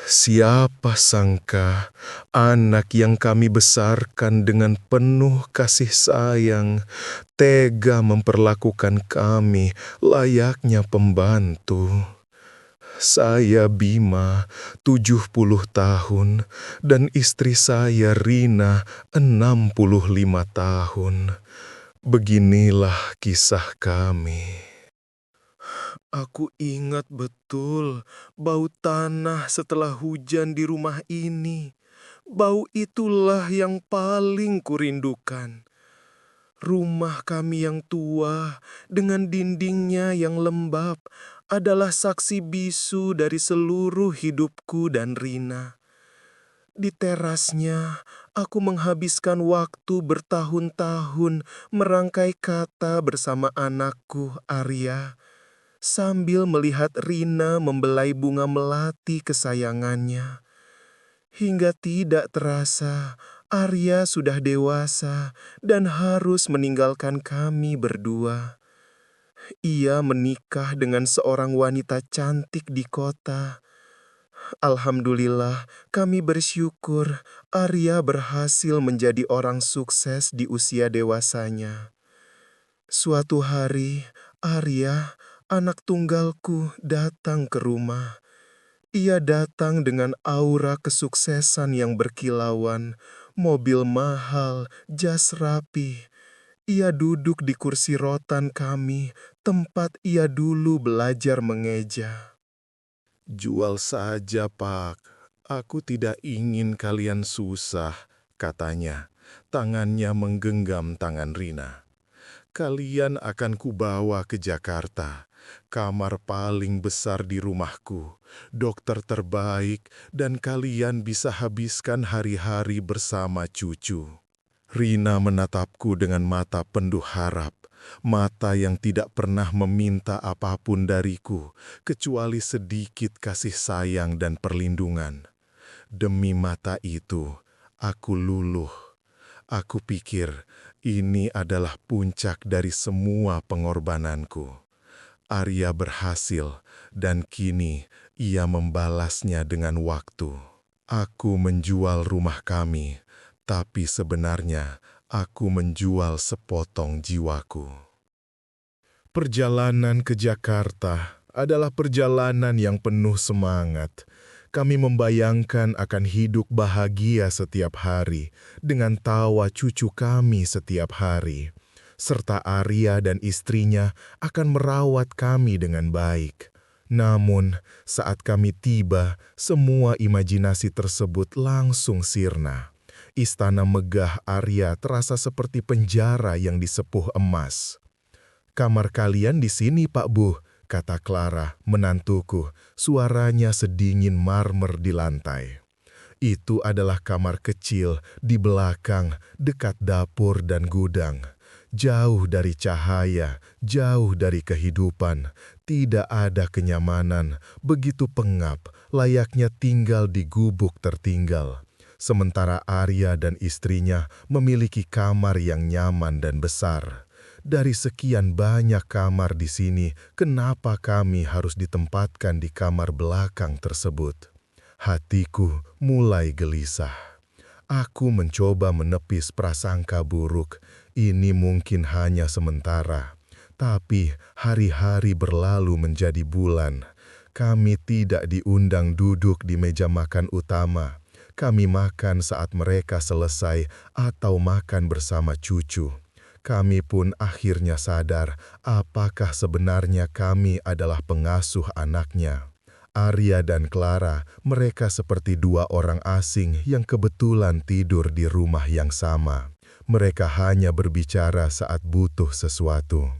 Siapa sangka anak yang kami besarkan dengan penuh kasih sayang tega memperlakukan kami layaknya pembantu. Saya Bima, 70 tahun, dan istri saya Rina, 65 tahun. Beginilah kisah kami. Aku ingat betul bau tanah setelah hujan di rumah ini. Bau itulah yang paling kurindukan. Rumah kami yang tua dengan dindingnya yang lembab adalah saksi bisu dari seluruh hidupku dan Rina. Di terasnya, aku menghabiskan waktu bertahun-tahun merangkai kata bersama anakku Arya, sambil melihat Rina membelai bunga melati kesayangannya. Hingga tidak terasa, Arya sudah dewasa dan harus meninggalkan kami berdua. Ia menikah dengan seorang wanita cantik di kota. Alhamdulillah, kami bersyukur Arya berhasil menjadi orang sukses di usia dewasanya. Suatu hari, Arya, anak tunggalku, datang ke rumah. Ia datang dengan aura kesuksesan yang berkilauan, mobil mahal, jas rapi. Ia duduk di kursi rotan kami, tempat ia dulu belajar mengeja. "Jual saja, Pak. Aku tidak ingin kalian susah," katanya. Tangannya menggenggam tangan Rina. "Kalian akan kubawa ke Jakarta. Kamar paling besar di rumahku, dokter terbaik, dan kalian bisa habiskan hari-hari bersama cucu." Rina menatapku dengan mata penuh harap, mata yang tidak pernah meminta apapun dariku, kecuali sedikit kasih sayang dan perlindungan. Demi mata itu, aku luluh. Aku pikir ini adalah puncak dari semua pengorbananku. Arya berhasil, dan kini ia membalasnya dengan waktu. Aku menjual rumah kami, tapi sebenarnya aku menjual sepotong jiwaku. Perjalanan ke Jakarta adalah perjalanan yang penuh semangat. Kami membayangkan akan hidup bahagia setiap hari, dengan tawa cucu kami setiap hari, serta Arya dan istrinya akan merawat kami dengan baik. Namun, saat kami tiba, semua imajinasi tersebut langsung sirna. Istana megah Arya terasa seperti penjara yang disepuh emas. "Kamar kalian di sini, Pak Bu," kata Clara, menantuku, suaranya sedingin marmer di lantai. Itu adalah kamar kecil di belakang, dekat dapur dan gudang. Jauh dari cahaya, jauh dari kehidupan, tidak ada kenyamanan, begitu pengap, layaknya tinggal di gubuk tertinggal. Sementara Arya dan istrinya memiliki kamar yang nyaman dan besar. Dari sekian banyak kamar di sini, kenapa kami harus ditempatkan di kamar belakang tersebut? Hatiku mulai gelisah. Aku mencoba menepis prasangka buruk. Ini mungkin hanya sementara. Tapi hari-hari berlalu menjadi bulan. Kami tidak diundang duduk di meja makan utama. Kami makan saat mereka selesai atau makan bersama cucu. Kami pun akhirnya sadar apakah sebenarnya kami adalah pengasuh anaknya. Arya dan Clara, mereka seperti dua orang asing yang kebetulan tidur di rumah yang sama. Mereka hanya berbicara saat butuh sesuatu.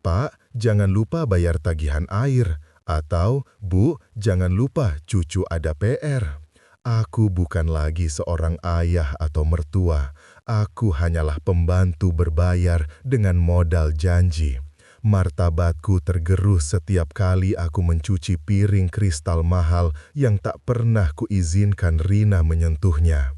"Pak, jangan lupa bayar tagihan air." Atau, "Bu, jangan lupa cucu ada PR." Aku bukan lagi seorang ayah atau mertua. Aku hanyalah pembantu berbayar dengan modal janji. Martabatku tergerus setiap kali aku mencuci piring kristal mahal yang tak pernah kuizinkan Rina menyentuhnya.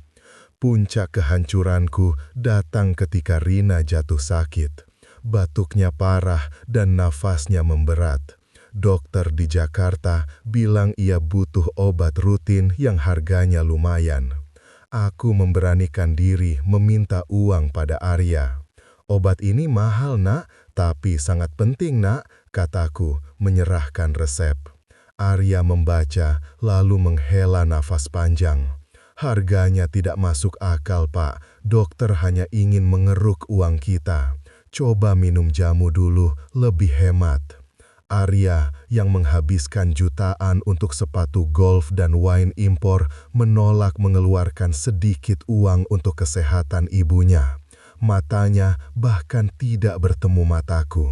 Puncak kehancuranku datang ketika Rina jatuh sakit. Batuknya parah dan nafasnya memberat. Dokter di Jakarta bilang ia butuh obat rutin yang harganya lumayan. Aku memberanikan diri meminta uang pada Arya. "Obat ini mahal, Nak, tapi sangat penting, Nak," kataku menyerahkan resep. Arya membaca lalu menghela nafas panjang. "Harganya tidak masuk akal, Pak. Dokter hanya ingin mengeruk uang kita. Coba minum jamu dulu, lebih hemat." Arya yang menghabiskan jutaan untuk sepatu golf dan wine impor menolak mengeluarkan sedikit uang untuk kesehatan ibunya. Matanya bahkan tidak bertemu mataku.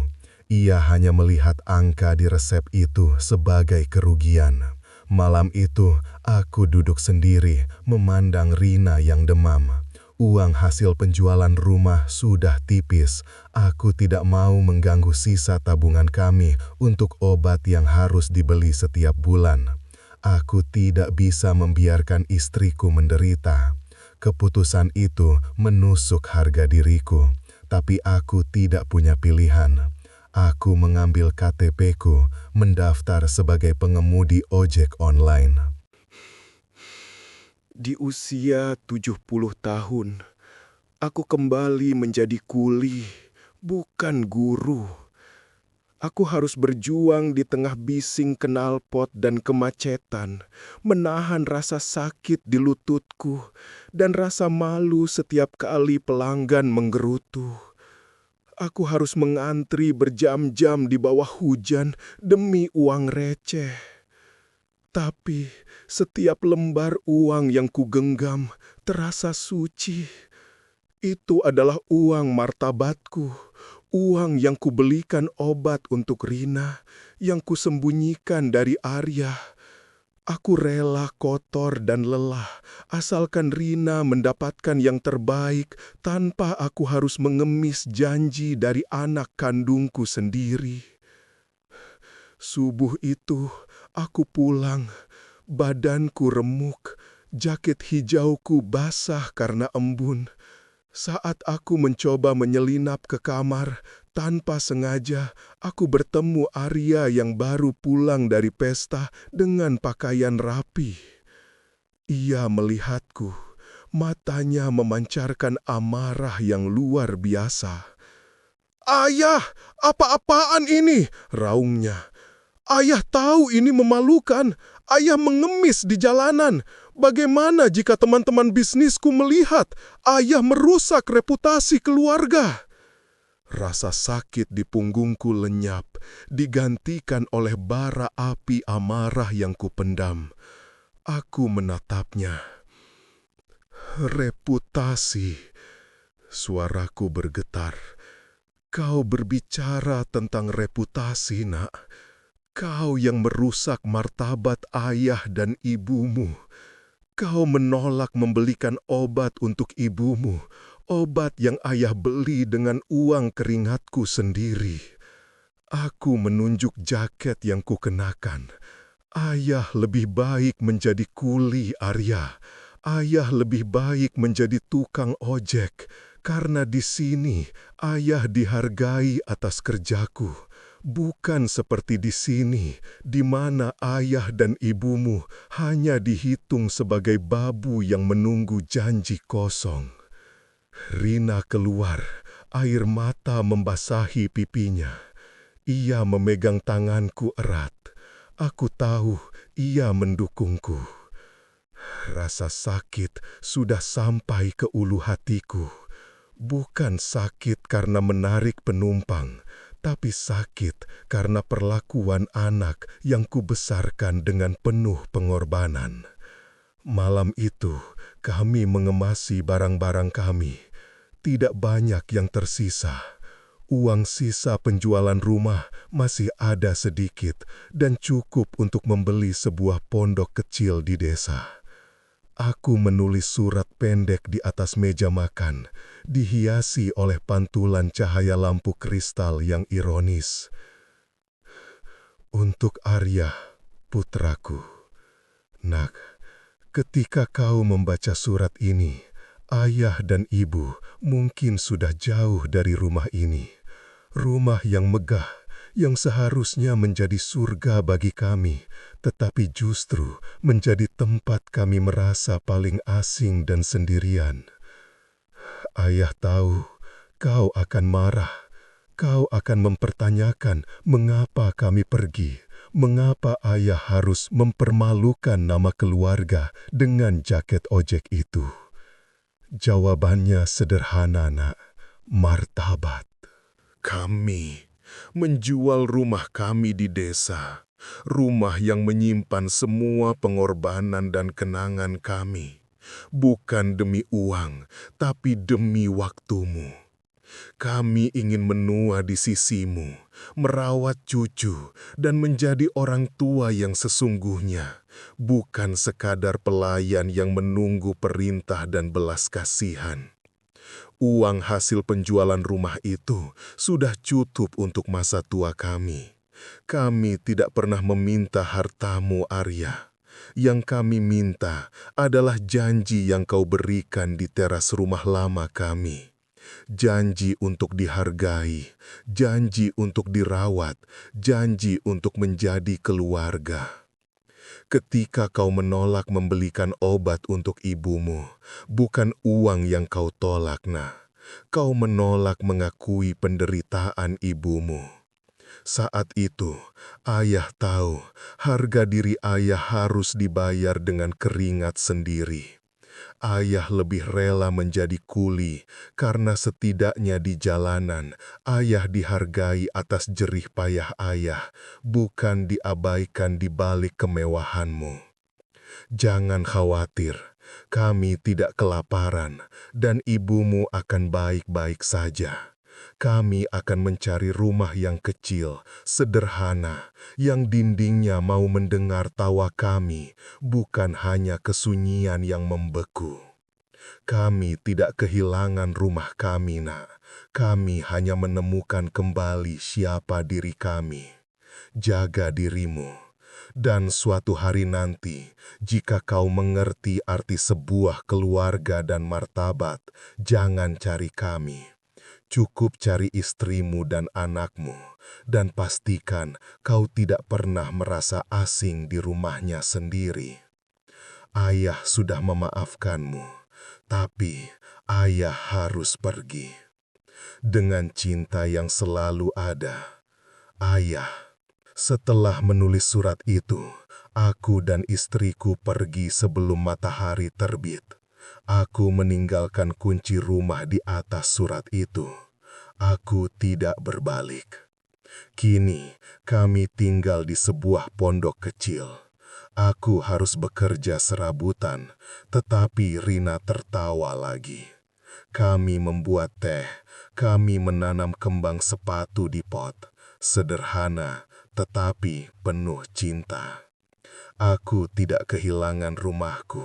Ia hanya melihat angka di resep itu sebagai kerugian. Malam itu, aku duduk sendiri memandang Rina yang demam. Uang hasil penjualan rumah sudah tipis. Aku tidak mau mengganggu sisa tabungan kami untuk obat yang harus dibeli setiap bulan. Aku tidak bisa membiarkan istriku menderita. Keputusan itu menusuk harga diriku, tapi aku tidak punya pilihan. Aku mengambil KTP-ku, mendaftar sebagai pengemudi ojek online. Di usia 70 tahun, aku kembali menjadi kuli, bukan guru. Aku harus berjuang di tengah bising knalpot dan kemacetan, menahan rasa sakit di lututku, dan rasa malu setiap kali pelanggan menggerutu. Aku harus mengantri berjam-jam di bawah hujan demi uang receh. Tapi setiap lembar uang yang kugenggam terasa suci. Itu adalah uang martabatku, uang yang kubelikan obat untuk Rina, yang kusembunyikan dari Arya. Aku rela kotor dan lelah, asalkan Rina mendapatkan yang terbaik tanpa aku harus mengemis janji dari anak kandungku sendiri. Subuh itu, aku pulang, badanku remuk, jaket hijauku basah karena embun. Saat aku mencoba menyelinap ke kamar, tanpa sengaja aku bertemu Arya yang baru pulang dari pesta dengan pakaian rapi. Ia melihatku, matanya memancarkan amarah yang luar biasa. "Ayah, apa-apaan ini?" raungnya. "Ayah tahu ini memalukan. Ayah mengemis di jalanan. Bagaimana jika teman-teman bisnisku melihat ayah merusak reputasi keluarga?" Rasa sakit di punggungku lenyap, digantikan oleh bara api amarah yang kupendam. Aku menatapnya. "Reputasi." Suaraku bergetar. "Kau berbicara tentang reputasi, Nak. Kau yang merusak martabat ayah dan ibumu. Kau menolak membelikan obat untuk ibumu, obat yang ayah beli dengan uang keringatku sendiri." Aku menunjuk jaket yang kukenakan. "Ayah lebih baik menjadi kuli, Arya. Ayah lebih baik menjadi tukang ojek, karena di sini ayah dihargai atas kerjaku. Bukan seperti di sini, di mana ayah dan ibumu hanya dihitung sebagai babu yang menunggu janji kosong." Rina keluar, air mata membasahi pipinya. Ia memegang tanganku erat. Aku tahu ia mendukungku. Rasa sakit sudah sampai ke ulu hatiku. Bukan sakit karena menarik penumpang, tapi sakit karena perlakuan anak yang kubesarkan dengan penuh pengorbanan. Malam itu, kami mengemasi barang-barang kami. Tidak banyak yang tersisa. Uang sisa penjualan rumah masih ada sedikit dan cukup untuk membeli sebuah pondok kecil di desa. Aku menulis surat pendek di atas meja makan, dihiasi oleh pantulan cahaya lampu kristal yang ironis. "Untuk Arya, putraku. Nak, ketika kau membaca surat ini, ayah dan ibu mungkin sudah jauh dari rumah ini. Rumah yang megah, yang seharusnya menjadi surga bagi kami, tetapi justru menjadi tempat kami merasa paling asing dan sendirian. Ayah tahu kau akan marah. Kau akan mempertanyakan mengapa kami pergi, mengapa ayah harus mempermalukan nama keluarga dengan jaket ojek itu. Jawabannya sederhana, Nak. Martabat. Kami menjual rumah kami di desa, rumah yang menyimpan semua pengorbanan dan kenangan kami, bukan demi uang, tapi demi waktumu. Kami ingin menua di sisimu, merawat cucu, dan menjadi orang tua yang sesungguhnya, bukan sekadar pelayan yang menunggu perintah dan belas kasihan. Uang hasil penjualan rumah itu sudah cukup untuk masa tua kami. Kami tidak pernah meminta hartamu, Arya. Yang kami minta adalah janji yang kau berikan di teras rumah lama kami. Janji untuk dihargai, janji untuk dirawat, janji untuk menjadi keluarga. Ketika kau menolak membelikan obat untuk ibumu, bukan uang yang kau tolak, Nak. Kau menolak mengakui penderitaan ibumu. Saat itu, ayah tahu harga diri ayah harus dibayar dengan keringat sendiri. Ayah lebih rela menjadi kuli karena setidaknya di jalanan ayah dihargai atas jerih payah ayah, bukan diabaikan di balik kemewahanmu. Jangan khawatir, kami tidak kelaparan dan ibumu akan baik-baik saja. Kami akan mencari rumah yang kecil, sederhana, yang dindingnya mau mendengar tawa kami, bukan hanya kesunyian yang membeku. Kami tidak kehilangan rumah kami, Nak. Kami hanya menemukan kembali siapa diri kami. Jaga dirimu. Dan suatu hari nanti, jika kau mengerti arti sebuah keluarga dan martabat, jangan cari kami. Cukup cari istrimu dan anakmu, dan pastikan kau tidak pernah merasa asing di rumahnya sendiri. Ayah sudah memaafkanmu, tapi ayah harus pergi. Dengan cinta yang selalu ada, Ayah. Setelah menulis surat itu, aku dan istriku pergi sebelum matahari terbit. Aku meninggalkan kunci rumah di atas surat itu. Aku tidak berbalik. Kini, kami tinggal di sebuah pondok kecil. Aku harus bekerja serabutan, tetapi Rina tertawa lagi. Kami membuat teh, kami menanam kembang sepatu di pot. Sederhana, tetapi penuh cinta. Aku tidak kehilangan rumahku.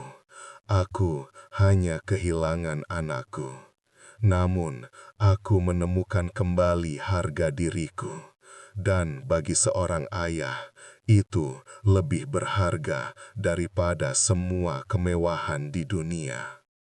Aku hanya kehilangan anakku. Namun, aku menemukan kembali harga diriku. Dan bagi seorang ayah, itu lebih berharga daripada semua kemewahan di dunia.